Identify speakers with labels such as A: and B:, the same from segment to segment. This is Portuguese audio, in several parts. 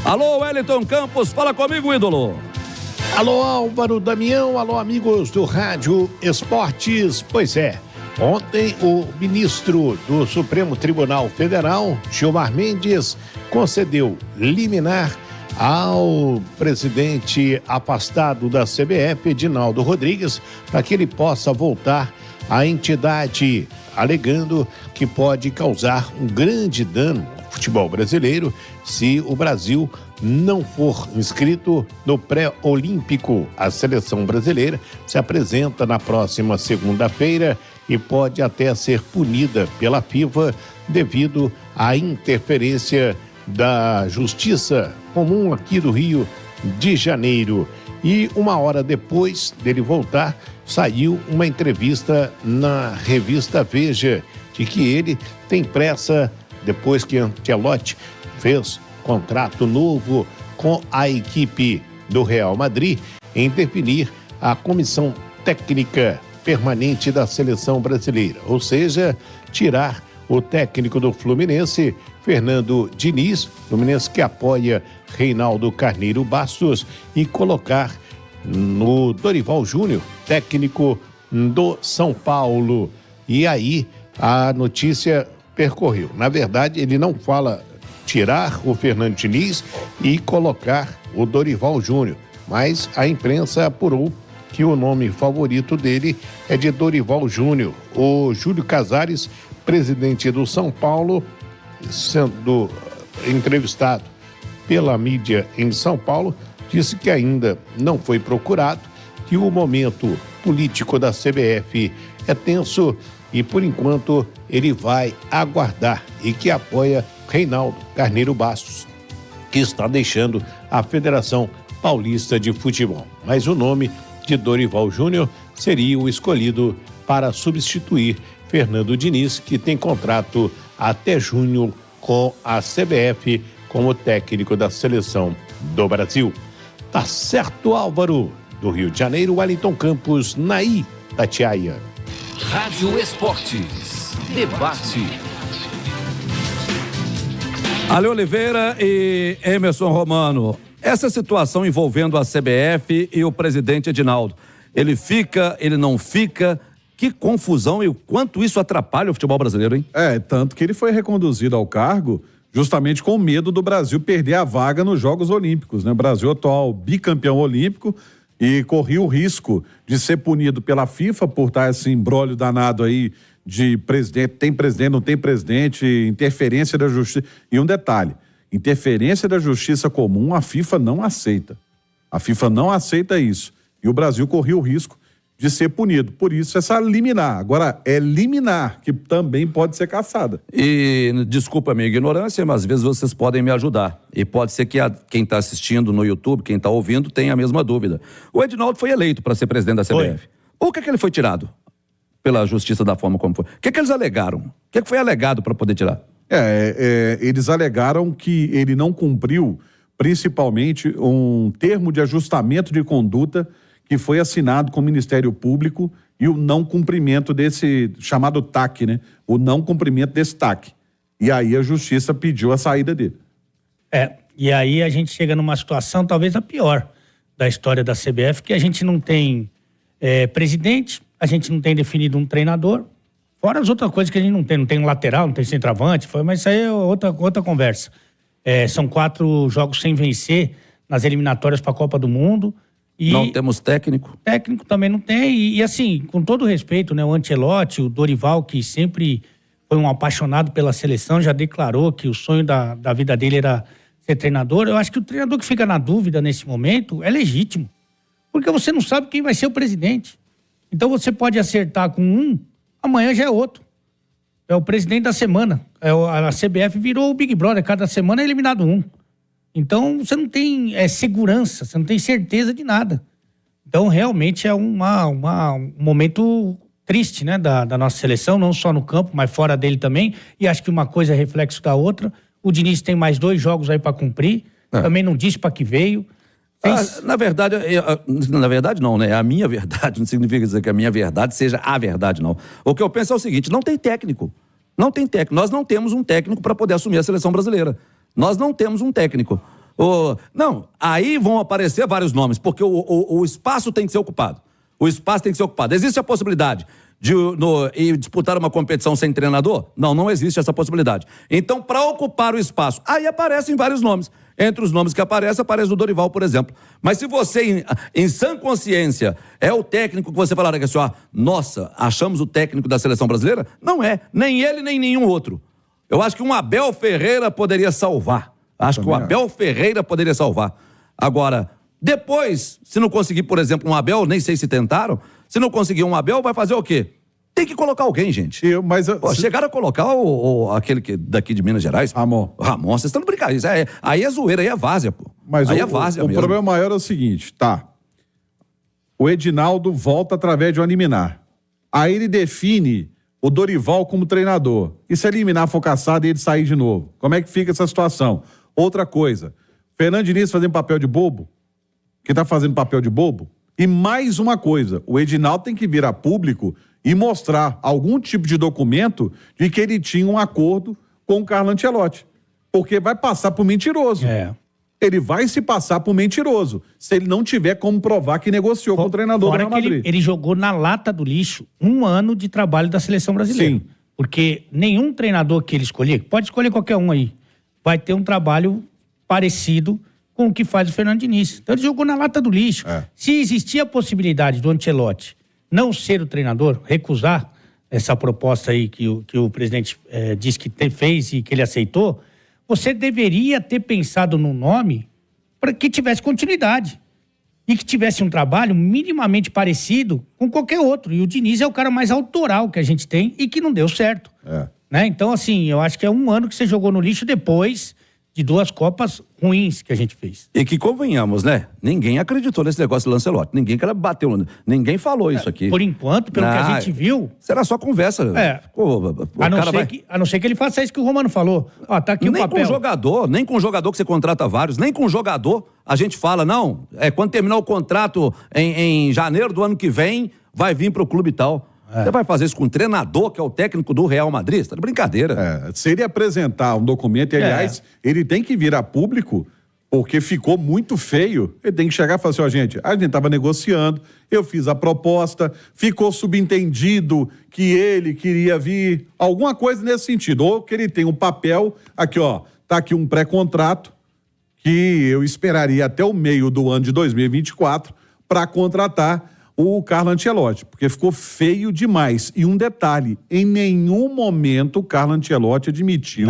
A: Alô, Wellington Campos, fala comigo, ídolo.
B: Alô, Álvaro Damião, alô, amigos do Rádio Esportes. Pois é, ontem o ministro do Supremo Tribunal Federal, Gilmar Mendes, concedeu liminar ao presidente afastado da CBF, Edinaldo Rodrigues, para que ele possa voltar à entidade, alegando que pode causar um grande dano ao futebol brasileiro se o Brasil não for inscrito no pré-olímpico. A seleção brasileira se apresenta na próxima segunda-feira e pode até ser punida pela FIFA devido à interferência da Justiça Comum aqui do Rio de Janeiro. E uma hora depois dele voltar, saiu uma entrevista na revista Veja de que ele tem pressa, depois que Ancelotti fez contrato novo com a equipe do Real Madrid, em definir a comissão técnica permanente da seleção brasileira, ou seja, tirar o técnico do Fluminense, Fernando Diniz, Fluminense que apoia Reinaldo Carneiro Bastos, e colocar no Dorival Júnior, técnico do São Paulo. E aí a notícia percorreu. Na verdade, ele não fala tirar o Fernando Diniz e colocar o Dorival Júnior, mas a imprensa apurou que o nome favorito dele é de Dorival Júnior. O Júlio Casares, presidente do São Paulo, sendo entrevistado pela mídia em São Paulo, disse que ainda não foi procurado, que o momento político da CBF é tenso e, por enquanto, ele vai aguardar, e que apoia Reinaldo Carneiro Bastos, que está deixando a Federação Paulista de Futebol. Mas o nome de Dorival Júnior seria o escolhido para substituir Fernando Diniz, que tem contrato até junho com a CBF como técnico da seleção do Brasil. Tá certo, Álvaro? Do Rio de Janeiro, Wellington Campos, na Itatiaia.
C: Rádio Esportes, debate.
A: Ale Oliveira e Emerson Romano, essa situação envolvendo a CBF e o presidente Edinaldo, ele fica, ele não fica? Que confusão e o quanto isso atrapalha o futebol brasileiro, hein?
D: Tanto que ele foi reconduzido ao cargo justamente com medo do Brasil perder a vaga nos Jogos Olímpicos, né? O Brasil atual bicampeão olímpico e corria o risco de ser punido pela FIFA por estar esse imbróglio danado aí de presidente, não tem presidente, interferência da justiça. E um detalhe, interferência da justiça comum a FIFA não aceita. A FIFA não aceita isso. E o Brasil corria o risco de ser punido. Por isso, essa liminar. Agora, é liminar, que também pode ser cassada.
A: E, desculpa a minha ignorância, mas às vezes vocês podem me ajudar. E pode ser que quem está assistindo no YouTube, quem está ouvindo, tenha a mesma dúvida. O Edinaldo foi eleito para ser presidente da CBF. Por que ele foi tirado? Pela justiça da forma como foi. O que eles alegaram? O que foi alegado para poder tirar?
D: Eles alegaram que ele não cumpriu, principalmente, um termo de ajustamento de conduta que foi assinado com o Ministério Público e o não cumprimento desse chamado TAC, né? O não cumprimento desse TAC. E aí a justiça pediu a saída dele.
E: E aí a gente chega numa situação talvez a pior da história da CBF, que a gente não tem presidente, a gente não tem definido um treinador, fora as outras coisas que a gente não tem um lateral, não tem centroavante, mas isso aí é outra conversa. São 4 jogos sem vencer nas eliminatórias para a Copa do Mundo. E
A: não temos técnico? Técnico
E: também não tem. E assim, com todo respeito, né, o Ancelotti, o Dorival, que sempre foi um apaixonado pela seleção, já declarou que o sonho da vida dele era ser treinador. Eu acho que o treinador que fica na dúvida nesse momento é legítimo. Porque você não sabe quem vai ser o presidente. Então você pode acertar com um, amanhã já é outro. É o presidente da semana. A CBF virou o Big Brother, cada semana é eliminado um. Então, você não tem segurança, você não tem certeza de nada. Então, realmente é um momento triste, né, da nossa seleção, não só no campo, mas fora dele também. E acho que uma coisa é reflexo da outra. O Diniz tem mais 2 jogos aí para cumprir. Também não disse para que veio.
A: Na verdade não, né? A minha verdade não significa dizer que a minha verdade seja a verdade, não. O que eu penso é o seguinte, não tem técnico. Não tem técnico. Nós não temos um técnico para poder assumir a seleção brasileira. Nós não temos um técnico. Não, aí vão aparecer vários nomes, porque o espaço tem que ser ocupado. O espaço tem que ser ocupado. Existe a possibilidade de ir disputar uma competição sem treinador? Não, não existe essa possibilidade. Então, para ocupar o espaço, aí aparecem vários nomes. Entre os nomes que aparecem, aparece o Dorival, por exemplo. Mas se você, em sã consciência, é o técnico que você falar que assim, nossa, achamos o técnico da seleção brasileira? Não é. Nem ele, nem nenhum outro. Eu acho que um Abel Ferreira poderia salvar. Acho que o Abel Ferreira poderia salvar. Agora, depois, se não conseguir, por exemplo, um Abel, nem sei se tentaram, se não conseguir um Abel, vai fazer o quê? Tem que colocar alguém, gente. Chegaram a colocar aquele daqui de Minas Gerais. Ramon, vocês estão brincando. Aí é zoeira, aí é várzea, pô.
D: Mas
A: aí é várzea mesmo.
D: O problema maior é o seguinte, o Edinaldo volta através de uma liminar. Aí ele define o Dorival como treinador. E se a liminar for caçada e ele sair de novo? Como é que fica essa situação? Outra coisa, Fernando Diniz fazendo papel de bobo? Quem tá fazendo papel de bobo? E mais uma coisa, o Edinaldo tem que vir a público e mostrar algum tipo de documento de que ele tinha um acordo com o Carlo Ancelotti. Porque vai passar por mentiroso. Ele vai se passar por mentiroso, se ele não tiver como provar que negociou com o treinador do Real Madrid.
E: Ele jogou na lata do lixo 1 ano de trabalho da seleção brasileira.
D: Sim.
E: Porque nenhum treinador que ele escolher, pode escolher qualquer um aí, vai ter um trabalho parecido com o que faz o Fernando Diniz. Então ele jogou na lata do lixo. Se existia a possibilidade do Ancelotti não ser o treinador, recusar essa proposta aí que o presidente disse que fez e que ele aceitou, você deveria ter pensado num nome para que tivesse continuidade e que tivesse um trabalho minimamente parecido com qualquer outro. E o Diniz é o cara mais autoral que a gente tem e que não deu certo. Né? Então, assim, eu acho que é 1 ano que você jogou no lixo depois de 2 Copas ruins que a gente fez.
A: E que convenhamos, né? Ninguém acreditou nesse negócio do Lancelotti. Ninguém que ela bateu, ninguém falou isso aqui.
E: Por enquanto, pelo que a gente viu...
A: Será só conversa.
E: A não ser que ele faça isso que o Romano falou. Tá aqui o papel.
A: Nem com jogador que você contrata vários, nem com jogador a gente fala, não, quando terminar o contrato em janeiro do ano que vem, vai vir pro clube e tal. Você vai fazer isso com um treinador, que é o técnico do Real Madrid? Tá de brincadeira.
D: Se ele apresentar um documento, aliás, ele tem que vir a público, porque ficou muito feio. Ele tem que chegar e falar assim, gente, a gente tava negociando, eu fiz a proposta, ficou subentendido que ele queria vir, alguma coisa nesse sentido. Ou que ele tem um papel, aqui tá aqui um pré-contrato, que eu esperaria até o meio do ano de 2024 para contratar o Carlo Ancelotti, porque ficou feio demais. E um detalhe, em nenhum momento o Carlo Ancelotti admitiu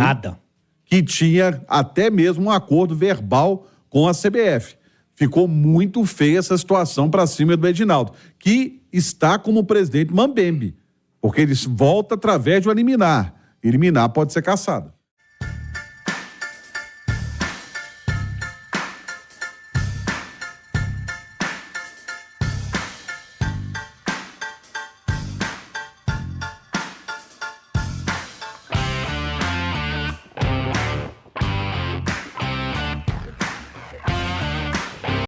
D: que tinha até mesmo um acordo verbal com a CBF. Ficou muito feia essa situação para cima do Edinaldo, que está como presidente Mambembe, porque ele volta através de uma liminar. E liminar pode ser cassado.